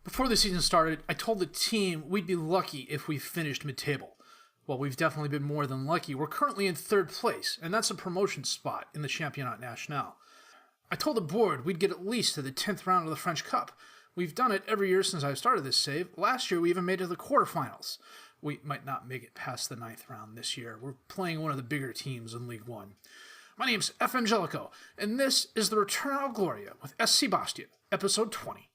Before the season started, I told the team we'd be lucky if we finished mid-table. Well, we've definitely been more than lucky. We're currently in third place, and that's a promotion spot in the Championnat National. I told the board we'd get at least to the 10th round of the French Cup. We've done it every year since I started this save. Last year, we even made it to the quarterfinals. We might not make it past the 9th round this year. We're playing one of the bigger teams in Ligue 1. My name's FM19, and this is the Return of Gloria with SC Bastia, episode 20.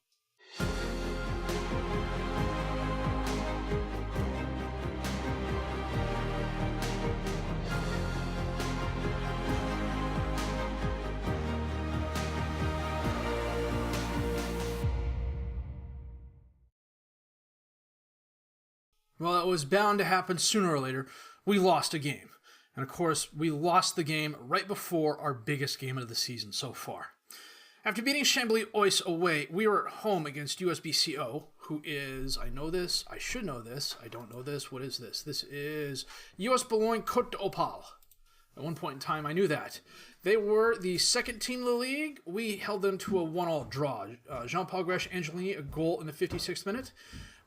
Well, it was bound to happen sooner or later. We lost a game. And of course, we lost the game right before our biggest game of the season so far. After beating Chambly Oise away, we were at home against USBCO, who is, I know this, I should know this, I don't know this, what is this? This is US Boulogne Côte d'Opale. At one point in time, I knew that. They were the second team in the league. We held them to a 1-1 draw. Jean-Paul Gresh-Angelini, a goal in the 56th minute.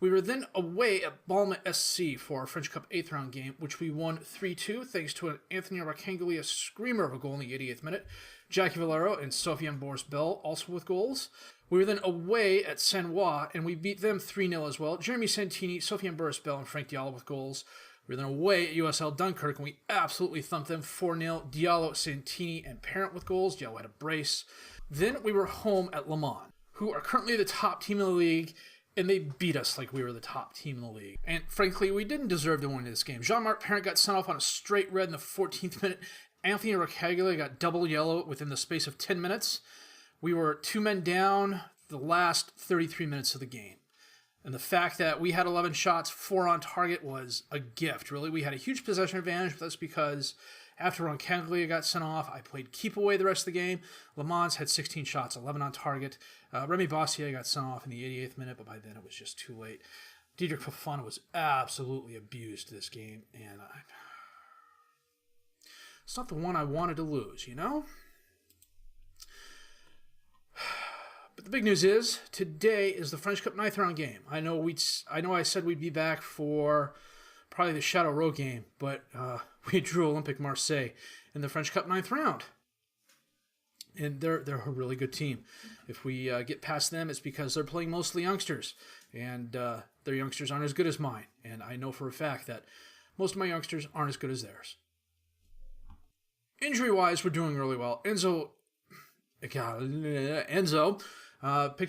We were then away at Balma SC for our French Cup 8th round game, which we won 3-2 thanks to an Anthony Arcangeli, a screamer of a goal in the 88th minute. Jackie Valero and Sofiane Boris-Bell also with goals. We were then away at Saint-Ouen, and we beat them 3-0 as well. Jeremy Santini, Sofiane Boris-Bell, and Frank Diallo with goals. We were then away at USL Dunkirk, and we absolutely thumped them 4-0. Diallo, Santini, and Parent with goals. Diallo had a brace. Then we were home at Le Mans, who are currently the top team in the league, and they beat us like we were the top team in the league. And frankly, we didn't deserve to win this game. Jean-Marc Parent got sent off on a straight red in the 14th minute. Anthony Arcangeli got double yellow within the space of 10 minutes. We were 2 men down the last 33 minutes of the game. And the fact that we had 11 shots, 4 on target was a gift, really. We had a huge possession advantage, but that's because after Arcangeli got sent off, I played keep away the rest of the game. Le Mans had 16 shots, 11 on target. Remy Bastia got sent off in the 88th minute, but by then it was just too late. Diedrich Fofana was absolutely abused this game, and it's not the one I wanted to lose, you know? But the big news is, today is the French Cup 9th round game. I know I said we'd be back for probably the Shadow Row game, but we drew Olympique Marseille in the French Cup 9th round. And they're a really good team. If we get past them, it's because they're playing mostly youngsters. And their youngsters aren't as good as mine. And I know for a fact that most of my youngsters aren't as good as theirs. Injury-wise, we're doing really well. Enzo picked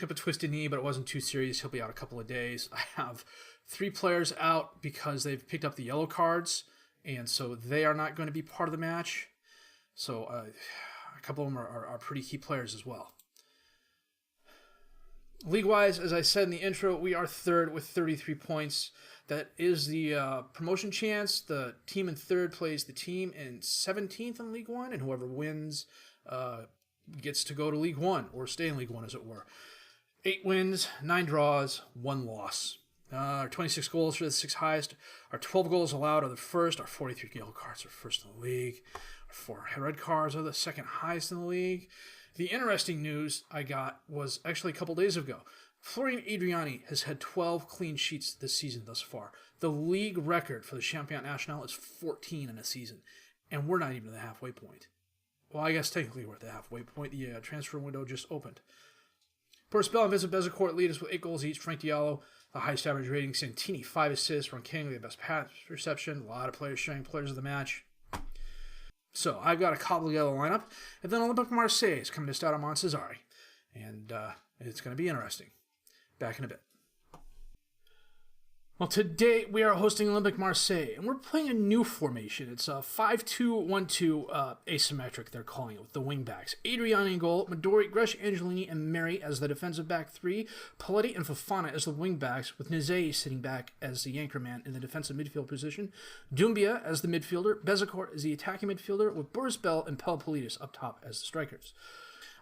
up a twisted knee, but it wasn't too serious. He'll be out a couple of days. I have 3 players out because they've picked up the yellow cards, and so they are not going to be part of the match. So a couple of them are pretty key players as well. League-wise, as I said in the intro, we are third with 33 points. That is the promotion chance. The team in third plays the team in 17th in League 1, and whoever wins gets to go to League 1, or stay in League 1, as it were. 8 wins, 9 draws, 1 loss. Our 26 goals for the 6 highest. Our 12 goals allowed are the first. Our 43 yellow cards are first in the league. Our 4 red cards are the second highest in the league. The interesting news I got was actually a couple days ago. Florian Adriani has had 12 clean sheets this season thus far. The league record for the Championnat National is 14 in a season, and we're not even at the halfway point. Well, I guess technically we're at the halfway point. The transfer window just opened. Boris-Bell and Vincent Bezecourt lead us with 8 goals each. Frank Diallo, the highest average rating. Santini, 5 assists. Arcangeli, the best pass reception. A lot of players sharing players of the match. So I've got a cobble together lineup. And then Olympique Marseille is coming to Stade Montcesari. And it's going to be interesting. Back in a bit. Well, today we are hosting Olympique Marseille, and we're playing a new formation. It's a 5-2-1-2 asymmetric, they're calling it, with the wingbacks. Adriani in goal, Midori, Gresh-Angelini, and Mary as the defensive back 3, Paletti and Fofana as the wingbacks, with Nizei sitting back as the anchorman in the defensive midfield position, Doumbia as the midfielder, Bezecourt as the attacking midfielder, with Boris-Bell and Pelopoulides up top as the strikers.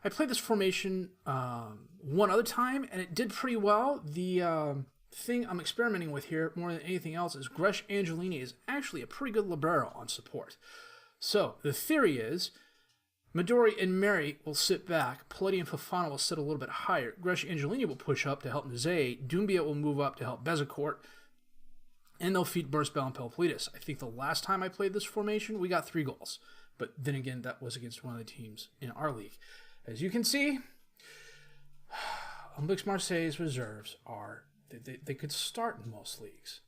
I played this formation one other time, and it did pretty well. The thing I'm experimenting with here more than anything else is Gresh-Angelini is actually a pretty good libero on support. So the theory is Midori and Mary will sit back. Paletti and Fofana will sit a little bit higher. Gresh and Angelini will push up to help Nzei. Doumbia will move up to help Bezecourt. And they'll feed Burstbell and Pelopoulos. I think the last time I played this formation, we got 3 goals. But then again, that was against one of the teams in our league. As you can see, Olympique Marseille's reserves are, they could start in most leagues.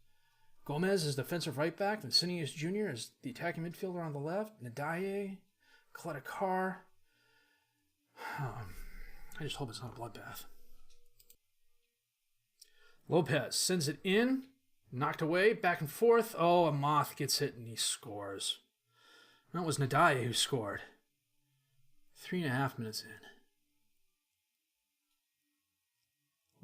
Gomez is defensive right back. Vincinius Jr. is the attacking midfielder on the left. Nadaye, Coletta Carr. I just hope it's not a bloodbath. Lopez sends it in. Knocked away, back and forth. Oh, a moth gets hit and he scores. That was Nadaye who scored. 3.5 minutes in.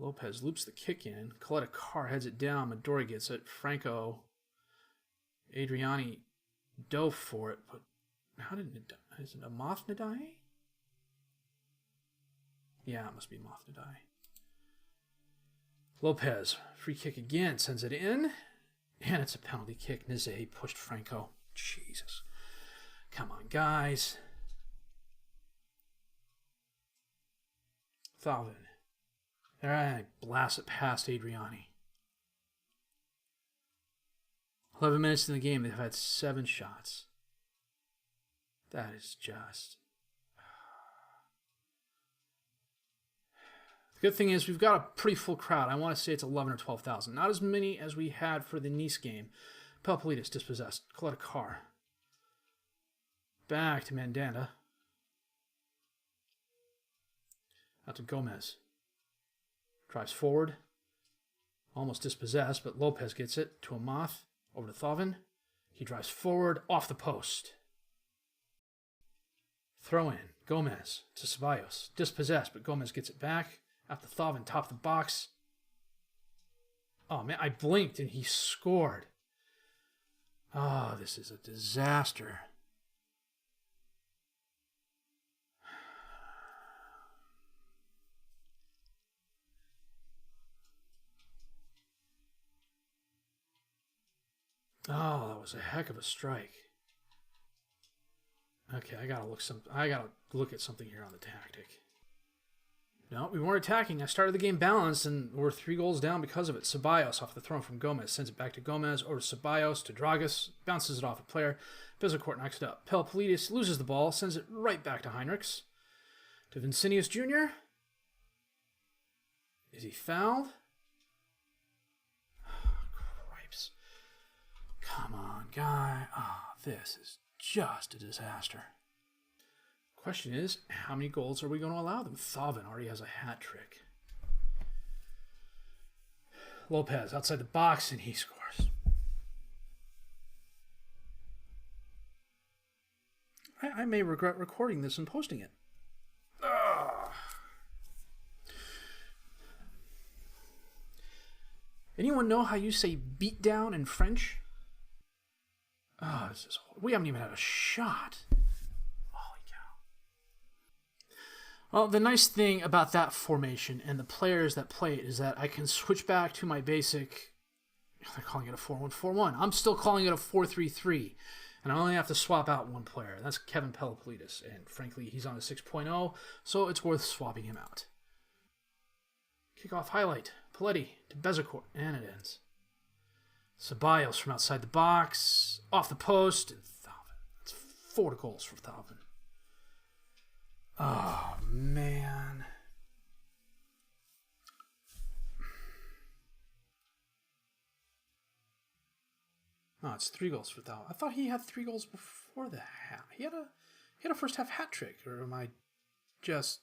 Lopez loops the kick in. Coletta Carr heads it down. Midori gets it. Franco, Adriani dove for it, but how did Nadaye? Is it a moth Nadaye? Yeah, it must be moth Nadaye. Lopez, free kick again, sends it in, and it's a penalty kick. Nzei pushed Franco. Jesus. Come on, guys. Thalvin. All right, blast it past Adriani. 11 minutes in the game, they've had 7 shots. That is just... The good thing is we've got a pretty full crowd. I want to say it's 11 or 12,000. Not as many as we had for the Nice game. Pelopoulos dispossessed. Coletta Carr. Back to Mandanda. Out to Gomez. Drives forward. Almost dispossessed, but Lopez gets it to a moth. Over to Thauvin. He drives forward off the post. Throw in. Gomez to Ceballos. Dispossessed, but Gomez gets it back. After Thauvin, top of the box. Oh, man, I blinked and he scored. Oh, this is a disaster. Oh, that was a heck of a strike. Okay, I gotta look at something here on the tactic. No, we weren't attacking. I started the game balanced, and we're 3 goals down because of it. Ceballos off the throw from Gomez. Sends it back to Gomez, over to Ceballos, to Dragas. Bounces it off a player. Bezecourt knocks it up. Pelopoulos loses the ball. Sends it right back to Heinrichs. To Vincinius Jr. Is he fouled? Oh, cripes. Come on, guy. Oh, this is just a disaster. Question is, how many goals are we going to allow them? Thauvin already has a hat trick. Lopez outside the box, and he scores. I may regret recording this and posting it. Ugh. Anyone know how you say beat down in French? Oh, we haven't even had a shot. Well, the nice thing about that formation and the players that play it is that I can switch back to my basic, they're calling it a 4-1-4-1. I'm still calling it a 4-3-3, and I only have to swap out one player. That's Kevin Pelopoulos, and frankly, he's on a 6.0, so it's worth swapping him out. Kickoff highlight, Paletti to Bezecourt, and it ends. Ceballos from outside the box, off the post, and Thauvin. That's 4 goals for Thauvin. Oh, man. Oh, it's 3 goals for Thauvin. I thought he had 3 goals before the half. He had a first half hat trick, or am I just...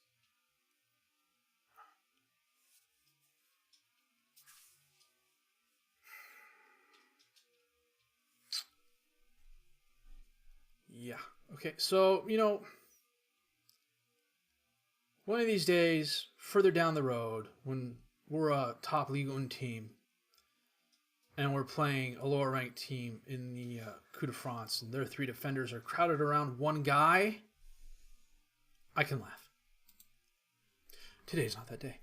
Yeah. Okay, so, one of these days, further down the road, when we're a top Ligue 1 team and we're playing a lower-ranked team in the Coupe de France and their 3 defenders are crowded around one guy, I can laugh. Today's not that day.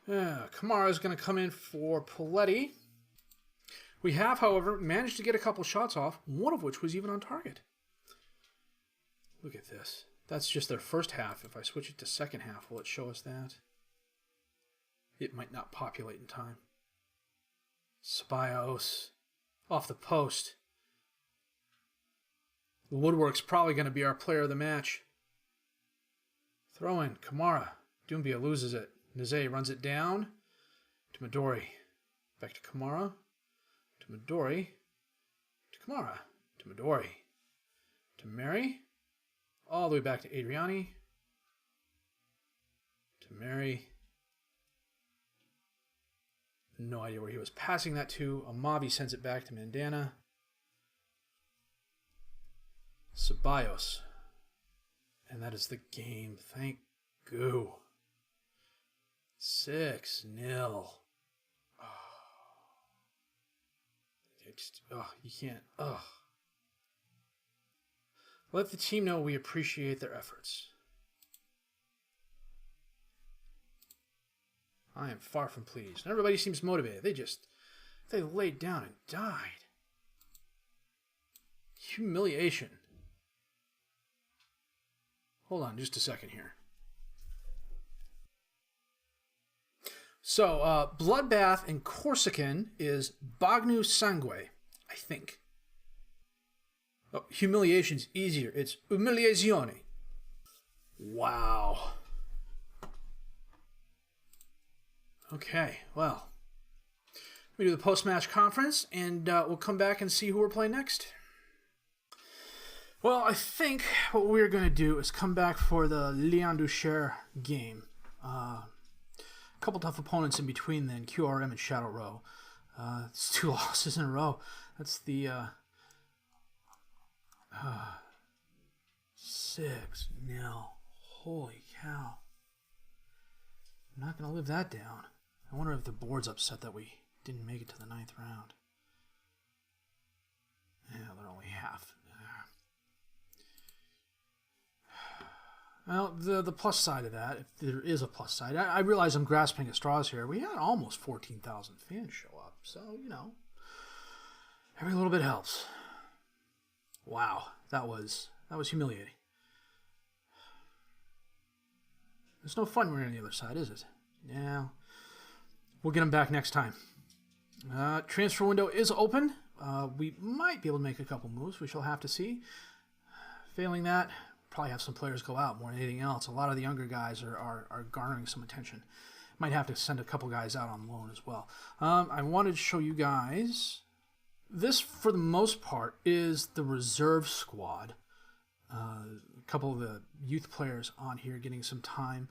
Kamara's going to come in for Paletti. We have, however, managed to get a couple shots off, one of which was even on target. Look at this. That's just their first half. If I switch it to second half, will it show us that? It might not populate in time. Ceballos off the post. The Woodwork's probably going to be our player of the match. Throw in. Kamara. Doumbia loses it. Nze runs it down to Midori. Back to Kamara. To Midori. To Kamara. To Midori. To Mary. All the way back to Adriani. To Mary. No idea where he was passing that to. Amavi sends it back to Mandana. Ceballos. And that is the game. Thank goo. 6-0. You can't. Let the team know we appreciate their efforts. I am far from pleased. Everybody seems motivated. They laid down and died. Humiliation. Hold on just a second here. So, Bloodbath in Corsican is Bagnu Sangue, I think. Oh, humiliation's easier. It's Umiliazione. Wow. Okay, well. We do the post-match conference, and we'll come back and see who we're playing next. Well, I think what we're going to do is come back for the Lion du Cher game. A couple tough opponents in between then, QRM and Shadow Row. It's 2 losses in a row. That's the 6-0. Holy cow. I'm not going to live that down. I wonder if the board's upset that we didn't make it to the 9th round. Yeah, they're only half. Well, the plus side of that, if there is a plus side, I realize I'm grasping at straws here. We had almost 14,000 fans show up, so, every little bit helps. Wow, that was humiliating. There's no fun when you're on the other side, is it? Yeah, we'll get them back next time. Transfer window is open. We might be able to make a couple moves. We shall have to see. Failing that, probably have some players go out more than anything else. A lot of the younger guys are garnering some attention. Might have to send a couple guys out on loan as well. I wanted to show you guys. This, for the most part, is the reserve squad. A couple of the youth players on here getting some time.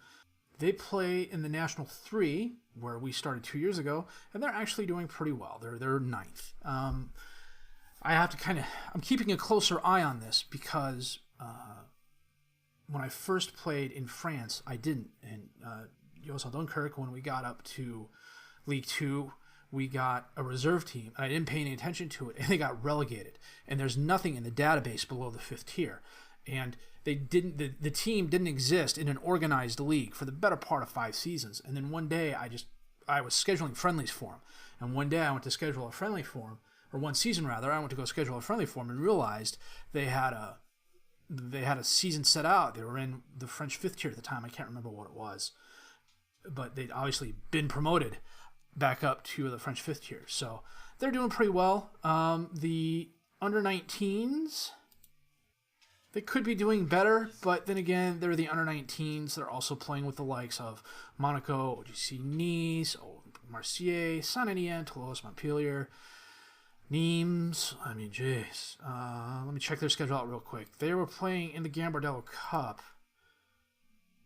They play in the National 3, where we started 2 years ago, and they're actually doing pretty well. They're 9th. I have to I'm keeping a closer eye on this because when I first played in France, I didn't. And Josel Dunkirk, when we got up to League 2, we got a reserve team, and I didn't pay any attention to it, and they got relegated. And there's nothing in the database below the 5th tier. And they didn't. The team didn't exist in an organized league for the better part of 5 seasons. And then one day, I was scheduling friendlies for them. And one day I went to schedule a friendly for them, or one season rather. I went to go schedule a friendly for them and realized they had a season set out. They were in the French 5th tier at the time. I can't remember what it was, but they'd obviously been promoted back up to the French 5th tier. So they're doing pretty well. The under-19s, they could be doing better, but then again, they're the under-19s. They're also playing with the likes of Monaco, OGC Nice, Marseille, Saint-Étienne, Toulouse, Montpellier, Nimes. I mean, jeez. Let me check their schedule out real quick. They were playing in the Gambardella Cup.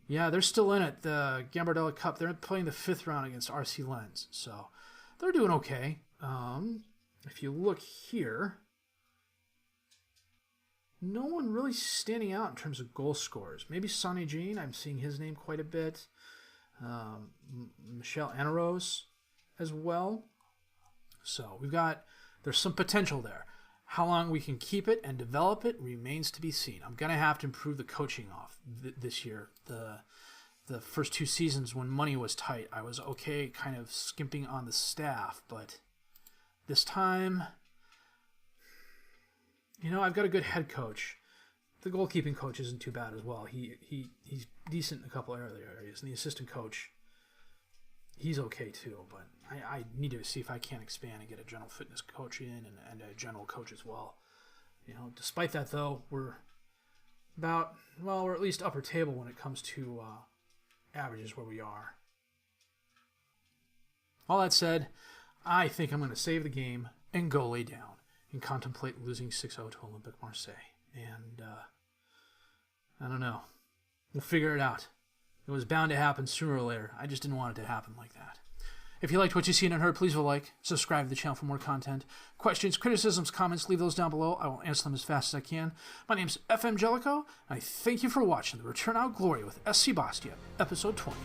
Yeah, they're still in it, the Gambardella Cup. They're playing the 5th round against RC Lens, so they're doing okay. If you look here, no one really standing out in terms of goal scorers. Maybe Sonny Jean, I'm seeing his name quite a bit. Michel Anaros as well. So there's some potential there. How long we can keep it and develop it remains to be seen. I'm going to have to improve the coaching off this year. The first 2 seasons when money was tight, I was okay kind of skimping on the staff, but this time, I've got a good head coach, the goalkeeping coach isn't too bad as well. He's decent in a couple of other areas, and the assistant coach, he's okay too. But I need to see if I can expand and get a general fitness coach in and a general coach as well. Despite that though, we're at least upper table when it comes to averages where we are. All that said, I think I'm going to save the game and go lay down and contemplate losing 6-0 to Olympique Marseille. And I don't know. We'll figure it out. It was bound to happen sooner or later. I just didn't want it to happen like that. If you liked what you seen and heard, please leave a like. Subscribe to the channel for more content. Questions, criticisms, comments, leave those down below. I will answer them as fast as I can. My name's FM19, and I thank you for watching the Return Out Gloria with SC Bastia, Episode 20.